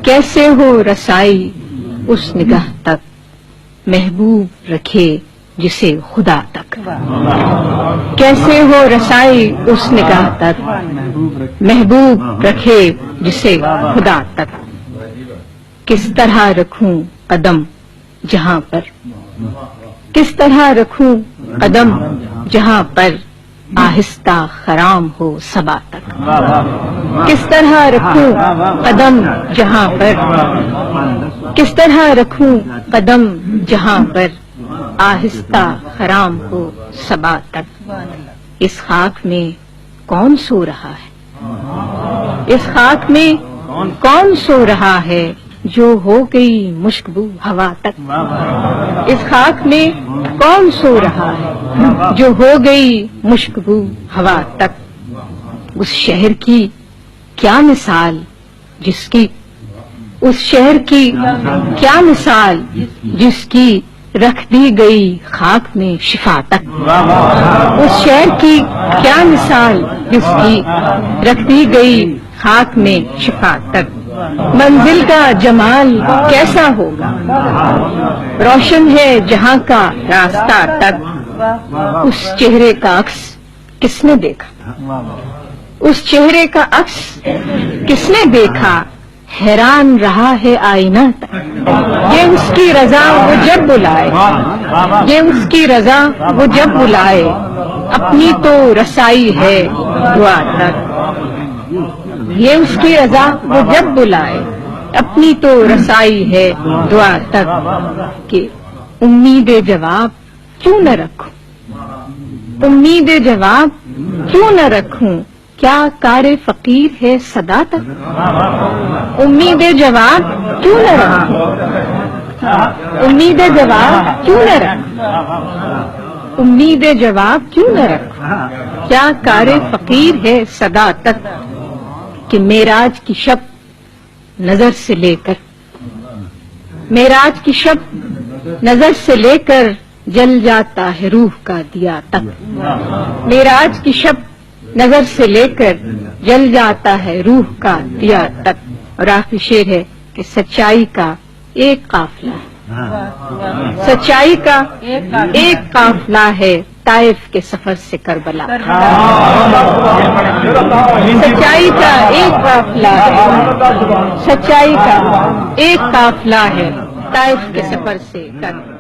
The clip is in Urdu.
کیسے ہو رسائی اس نگاہ تک، محبوب رکھے جسے خدا تک۔ کیسے ہو رسائی اس نگاہ تک، محبوب رکھے جسے خدا تک۔ کس طرح رکھوں قدم جہاں پر، کس طرح رکھوں قدم جہاں پر آہستہ خرام ہو صبا تک۔ کس طرح رکھوں قدم جہاں پر، کس طرح رکھوں قدم جہاں پر آہستہ خرام ہو صبا تک۔ اس خاک میں کون سو رہا ہے، اس خاک میں کون سو رہا ہے جو ہو گئی مشکبو ہوا تک۔ اس خاک میں کون سو رہا ہے جو ہو گئی مشکبو ہوا تک۔ اس شہر کی کیا مثال جس کی، اس شہر کی کیا مثال جس کی رکھ دی گئی خاک میں شفا تک۔ اس شہر کی کیا مثال جس کی رکھ دی گئی خاک میں شفا تک۔ منزل کا جمال کیسا ہوگا، روشن ہے جہاں کا راستہ تک۔ اس چہرے کا عکس کس نے دیکھا، اس چہرے کا عکس کس نے دیکھا، حیران رہا ہے آئینہ تک۔ یہ اس کی رضا وہ جب بلائے، یہ اس کی رضا وہ جب بلائے، اپنی تو رسائی ہے دعا تک۔ یہ اس کی رضا وہ جب بلائے، اپنی تو رسائی ہے دعا تک۔ کہ امید جواب کیوں نہ رکھوں، امید جواب کیوں نہ رکھوں، کیا کار فقیر ہے صدا تک۔ امید جواب کیوں نہ رکھوں، امید جواب کیوں نہ رکھوں، امید جواب کیوں نہ رکھوں، کیا کار فقیر ہے صدا تک۔ کہ معراج کی شب نظر سے لے کر، معراج کی شب نظر سے لے کر جل جاتا ہے روح کا دیا تک۔ معراج کی شب نظر سے لے کر جل جاتا ہے روح کا دیا تک۔ اور آخری شعر ہے کہ سچائی کا ایک قافلہ ہے، سچائی کا ایک قافلہ ہے طائف کے سفر سے کربلا۔ سچائی کا ایک قافلہ ہے، سچائی کا ایک قافلہ ہے طائف کے سفر سے کربلا۔